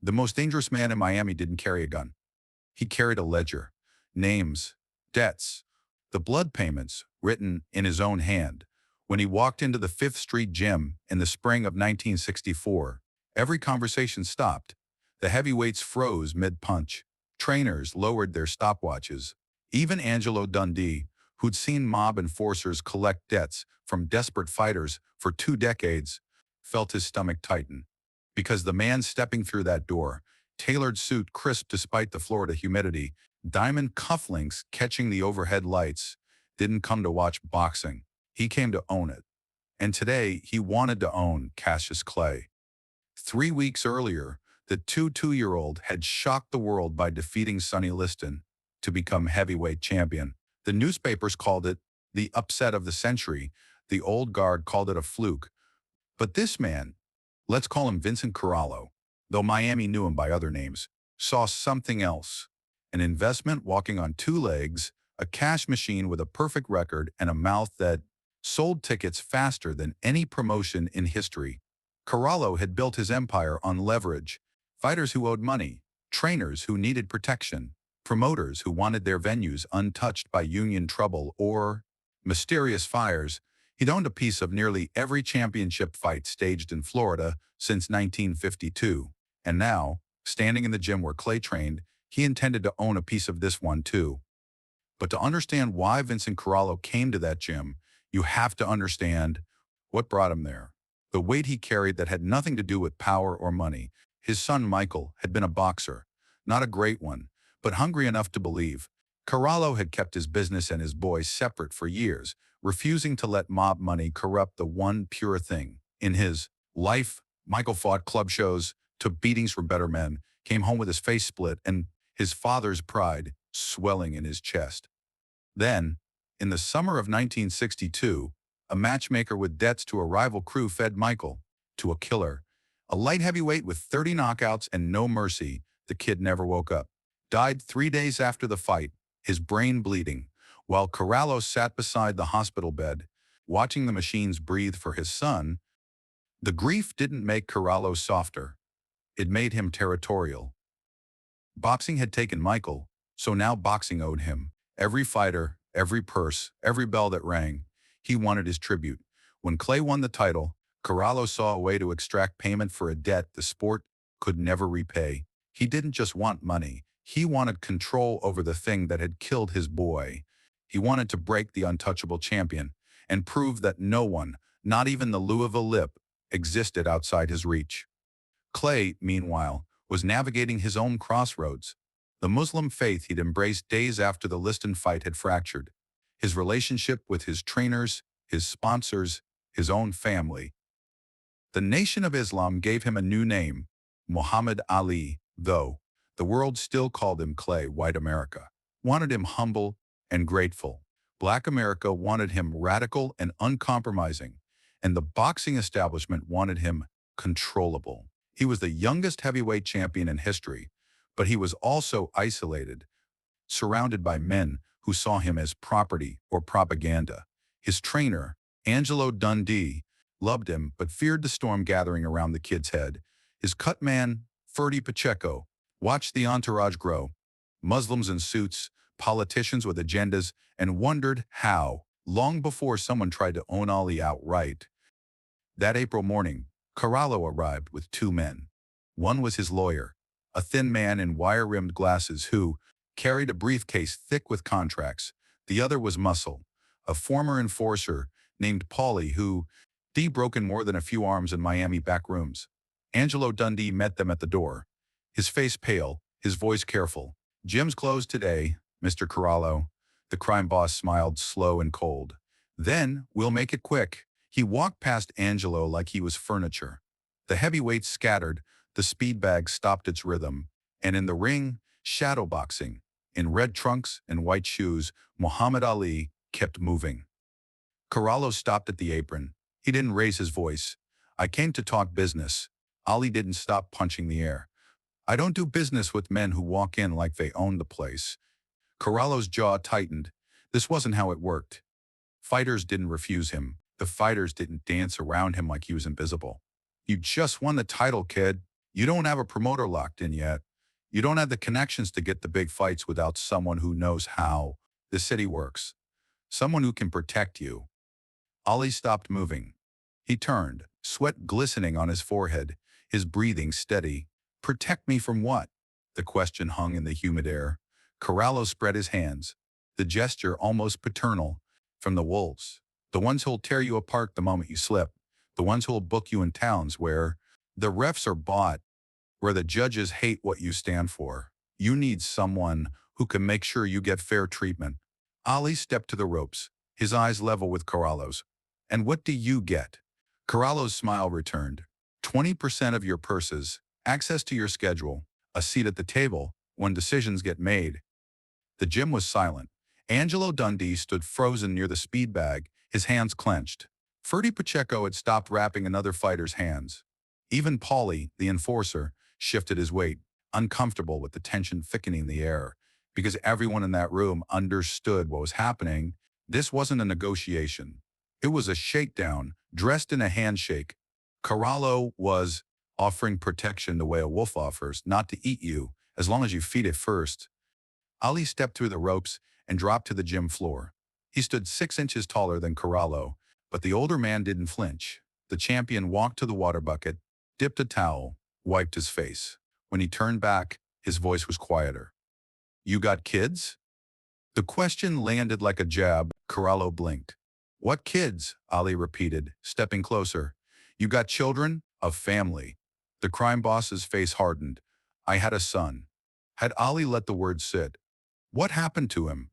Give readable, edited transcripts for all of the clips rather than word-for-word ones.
The most dangerous man in Miami didn't carry a gun. He carried a ledger, names, debts, the blood payments written in his own hand. When he walked into the Fifth Street gym in the spring of 1964, every conversation stopped. The heavyweights froze mid-punch. Trainers lowered their stopwatches. Even Angelo Dundee, who'd seen mob enforcers collect debts from desperate fighters for 2 decades, felt his stomach tighten. Because the man stepping through that door, tailored suit crisp despite the Florida humidity, diamond cufflinks catching the overhead lights, didn't come to watch boxing. He came to own it. And today, he wanted to own Cassius Clay. 3 weeks earlier, the two-year-old had shocked the world by defeating Sonny Liston to become heavyweight champion. The newspapers called it the upset of the century. The old guard called it a fluke. But this man, let's call him Vincent Corallo, though Miami knew him by other names, saw something else. An investment walking on two legs, a cash machine with a perfect record, and a mouth that sold tickets faster than any promotion in history. Corallo had built his empire on leverage, fighters who owed money, trainers who needed protection, promoters who wanted their venues untouched by union trouble or mysterious fires. He'd owned a piece of nearly every championship fight staged in Florida since 1952. And now, standing in the gym where Clay trained, he intended to own a piece of this one too. But to understand why Vincent Corallo came to that gym, you have to understand what brought him there. The weight he carried that had nothing to do with power or money. His son Michael had been a boxer, not a great one, but hungry enough to believe. Corallo had kept his business and his boys separate for years, refusing to let mob money corrupt the one pure thing. In his life, Michael fought club shows, took beatings from better men, came home with his face split and his father's pride swelling in his chest. Then, in the summer of 1962, a matchmaker with debts to a rival crew fed Michael to a killer. A light heavyweight with 30 knockouts and no mercy, the kid never woke up. Died 3 days after the fight, his brain bleeding, while Corallo sat beside the hospital bed, watching the machines breathe for his son. The grief didn't make Corallo softer. It made him territorial. Boxing had taken Michael, so now boxing owed him. Every fighter, every purse, every bell that rang, he wanted his tribute. When Clay won the title, Corallo saw a way to extract payment for a debt the sport could never repay. He didn't just want money. He wanted control over the thing that had killed his boy. He wanted to break the untouchable champion and prove that no one, not even the Louisville Lip, existed outside his reach. Clay, meanwhile, was navigating his own crossroads. The Muslim faith he'd embraced days after the Liston fight had fractured. His relationship with his trainers, his sponsors, his own family. The Nation of Islam gave him a new name, Muhammad Ali, though the world still called him Clay. White America wanted him humble and grateful. Black America wanted him radical and uncompromising, and the boxing establishment wanted him controllable. He was the youngest heavyweight champion in history, but he was also isolated, surrounded by men who saw him as property or propaganda. His trainer, Angelo Dundee, loved him but feared the storm gathering around the kid's head. His cut man, Ferdy Pacheco, watched the entourage grow, Muslims in suits, politicians with agendas, and wondered how, long before someone tried to own Ali outright. That April morning, Corallo arrived with two men. One was his lawyer, a thin man in wire-rimmed glasses who carried a briefcase thick with contracts. The other was Muscle, a former enforcer named Paulie who broken more than a few arms in Miami back rooms. Angelo Dundee met them at the door, his face pale, his voice careful. "Gym's closed today, Mr. Corallo." The crime boss smiled slow and cold. "Then we'll make it quick." He walked past Angelo like he was furniture. The heavyweights scattered, the speed bag stopped its rhythm, and in the ring, shadowboxing, in red trunks and white shoes, Muhammad Ali kept moving. Corallo stopped at the apron. He didn't raise his voice. "I came to talk business." Ali didn't stop punching the air. "I don't do business with men who walk in like they own the place." Corallo's jaw tightened. This wasn't how it worked. Fighters didn't refuse him. The fighters didn't dance around him like he was invisible. "You just won the title, kid. You don't have a promoter locked in yet. You don't have the connections to get the big fights without someone who knows how the city works. Someone who can protect you. Ali stopped moving. He turned, sweat glistening on his forehead, his breathing steady. Protect me from what? The question hung in the humid air. Corallo spread his hands, the gesture almost paternal. From the wolves. The ones who'll tear you apart the moment you slip. The ones who'll book you in towns where the refs are bought, where the judges hate what you stand for. You need someone who can make sure you get fair treatment. Ali stepped to the ropes, his eyes level with Corallo's. And what do you get? Corallo's smile returned. 20% of your purses, access to your schedule, a seat at the table when decisions get made. The gym was silent. Angelo Dundee stood frozen near the speed bag, his hands clenched. Ferdy Pacheco had stopped wrapping another fighter's hands. Even Paulie, the enforcer, shifted his weight, uncomfortable with the tension thickening the air. Because everyone in that room understood what was happening, this wasn't a negotiation. It was a shakedown, dressed in a handshake. Corallo was offering protection the way a wolf offers, not to eat you, as long as you feed it first. Ali stepped through the ropes and dropped to the gym floor. He stood 6 inches taller than Corallo, but the older man didn't flinch. The champion walked to the water bucket, dipped a towel, wiped his face. When he turned back, his voice was quieter. You got kids? The question landed like a jab. Corallo blinked. What kids? Ali repeated, stepping closer. You got children? A family. The crime boss's face hardened. I had a son. Had Ali let the word sit? What happened to him?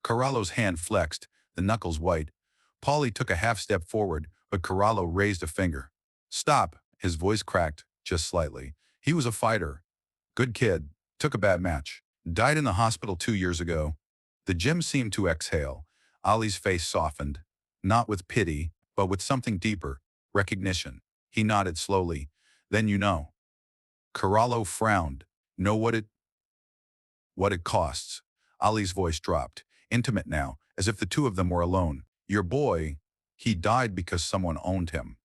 Corallo's hand flexed, the knuckles white. Paulie took a half step forward, but Corallo raised a finger. Stop. His voice cracked, just slightly. He was a fighter. Good kid. Took a bad match. Died in the hospital 2 years ago. The gym seemed to exhale. Ali's face softened, not with pity, but with something deeper, recognition. He nodded slowly. Then you know. Corallo frowned. Know what it costs. Ali's voice dropped, intimate now, as if the two of them were alone. Your boy, he died because someone owned him.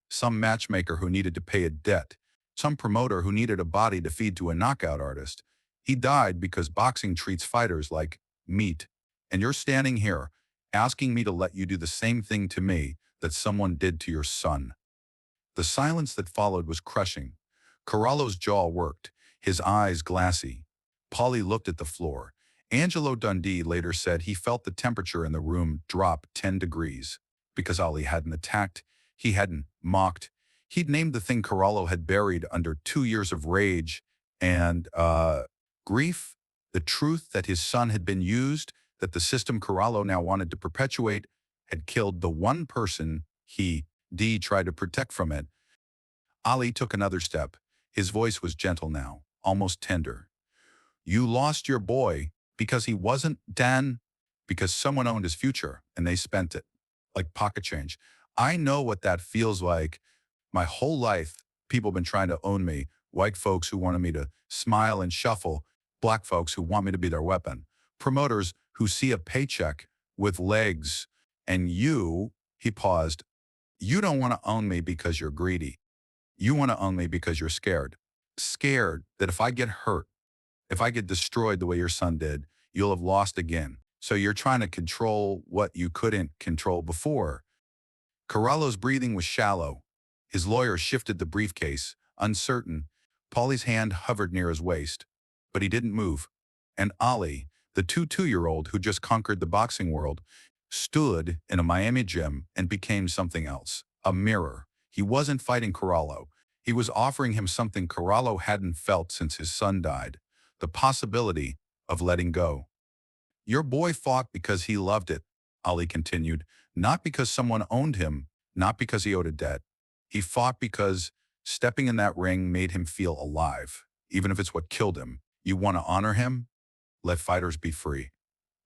Some matchmaker who needed to pay a debt. Some promoter who needed a body to feed to a knockout artist. He died because boxing treats fighters like meat. And you're standing here, asking me to let you do the same thing to me that someone did to your son. The silence that followed was crushing. Corallo's jaw worked, his eyes glassy. Paulie looked at the floor. Angelo Dundee later said he felt the temperature in the room drop 10 degrees. Because Ali hadn't attacked, he hadn't mocked. He'd named the thing Corallo had buried under 2 years of rage and, grief, the truth that his son had been used, that the system Corallo now wanted to perpetuate, had killed the one person D tried to protect from it. Ali took another step. His voice was gentle now, almost tender. You lost your boy because he wasn't Dan, because someone owned his future and they spent it like pocket change. I know what that feels like. My whole life, people have been trying to own me. White folks who wanted me to smile and shuffle. Black folks who want me to be their weapon. Promoters who see a paycheck with legs. And you, he paused, you don't want to own me because you're greedy. You want to own me because you're scared. Scared that if I get hurt, if I get destroyed the way your son did, you'll have lost again. So you're trying to control what you couldn't control before. Corallo's breathing was shallow. His lawyer shifted the briefcase, uncertain. Paulie's hand hovered near his waist, but he didn't move. And Ali, the 2-year-old who just conquered the boxing world, stood in a Miami gym and became something else, a mirror. He wasn't fighting Corallo. He was offering him something Corallo hadn't felt since his son died, the possibility of letting go. Your boy fought because he loved it, Ali continued, not because someone owned him, not because he owed a debt. He fought because stepping in that ring made him feel alive, even if it's what killed him. You want to honor him? Let fighters be free.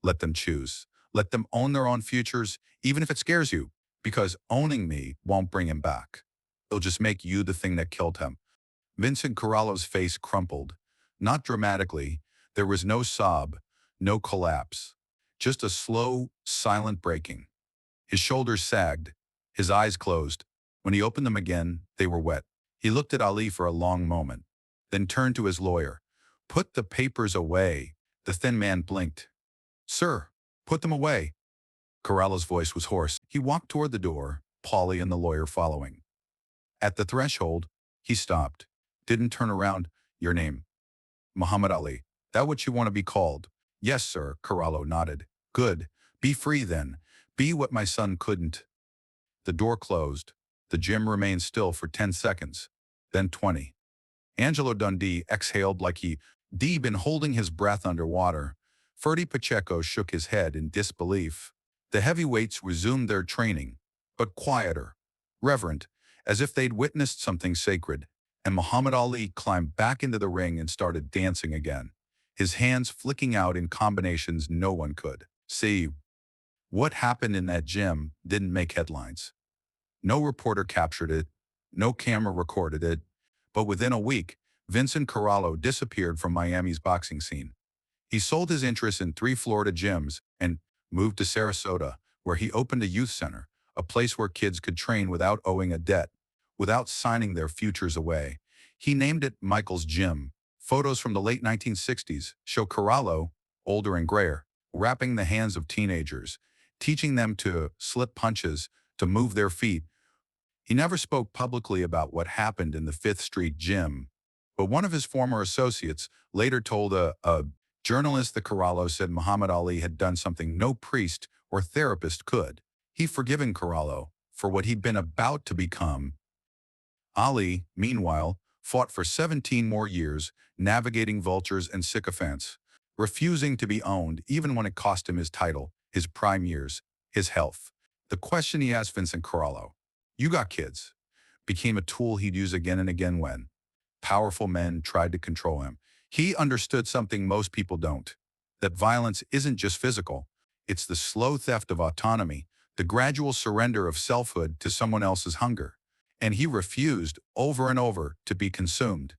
Let them choose. Let them own their own futures, even if it scares you, because owning me won't bring him back. It'll just make you the thing that killed him. Vincent Corallo's face crumpled. Not dramatically. There was no sob, no collapse. Just a slow, silent breaking. His shoulders sagged. His eyes closed. When he opened them again, they were wet. He looked at Ali for a long moment, then turned to his lawyer. Put the papers away. The thin man blinked. Sir, put them away. Corralo's voice was hoarse. He walked toward the door, Polly and the lawyer following. At the threshold, he stopped. Didn't turn around. Your name? Muhammad Ali. That what you want to be called? Yes, sir, Corralo nodded. Good. Be free then. Be what my son couldn't. The door closed. The gym remained still for 10 seconds. Then 20. Angelo Dundee exhaled like he'd been holding his breath underwater. Ferdy Pacheco shook his head in disbelief. The heavyweights resumed their training, but quieter, reverent, as if they'd witnessed something sacred. And Muhammad Ali climbed back into the ring and started dancing again, his hands flicking out in combinations no one could see. What happened in that gym didn't make headlines. No reporter captured it, no camera recorded it, but within a week, Vincent Corralo disappeared from Miami's boxing scene. He sold his interests in 3 Florida gyms and moved to Sarasota, where he opened a youth center, a place where kids could train without owing a debt, without signing their futures away. He named it Michael's Gym. Photos from the late 1960s show Corralo, older and grayer, wrapping the hands of teenagers, teaching them to slip punches, to move their feet. He never spoke publicly about what happened in the Fifth Street Gym, but one of his former associates later told a journalist that Corralo said Muhammad Ali had done something no priest or therapist could. He'd forgiven Corralo for what he'd been about to become. Ali, meanwhile, fought for 17 more years, navigating vultures and sycophants, refusing to be owned even when it cost him his title, his prime years, his health. The question he asked Vincent Corralo, "You got kids," became a tool he'd use again and again when powerful men tried to control him. He understood something most people don't, that violence isn't just physical. It's the slow theft of autonomy, the gradual surrender of selfhood to someone else's hunger. And he refused over and over to be consumed.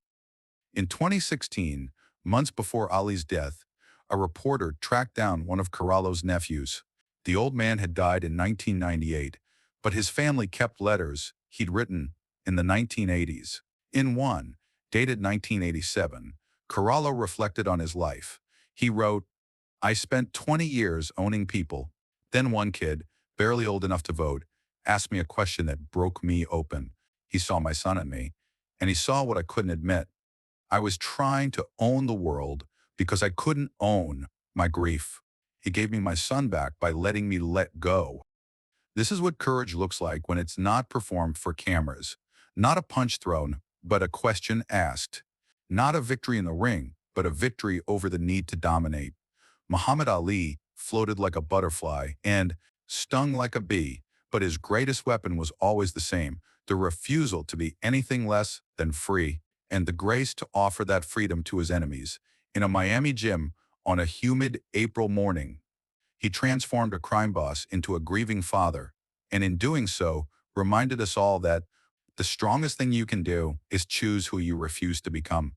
In 2016, months before Ali's death, a reporter tracked down one of Corralo's nephews. The old man had died in 1998, but his family kept letters he'd written in the 1980s. In one, dated 1987, Corralo reflected on his life. He wrote, "I spent 20 years owning people. Then one kid, barely old enough to vote, asked me a question that broke me open. He saw my son in me, and he saw what I couldn't admit. I was trying to own the world because I couldn't own my grief. He gave me my son back by letting me let go." This is what courage looks like when it's not performed for cameras. Not a punch thrown, but a question asked. Not a victory in the ring, but a victory over the need to dominate. Muhammad Ali floated like a butterfly and stung like a bee, but his greatest weapon was always the same, the refusal to be anything less than free, and the grace to offer that freedom to his enemies. In a Miami gym on a humid April morning, he transformed a crime boss into a grieving father, and in doing so, reminded us all that the strongest thing you can do is choose who you refuse to become.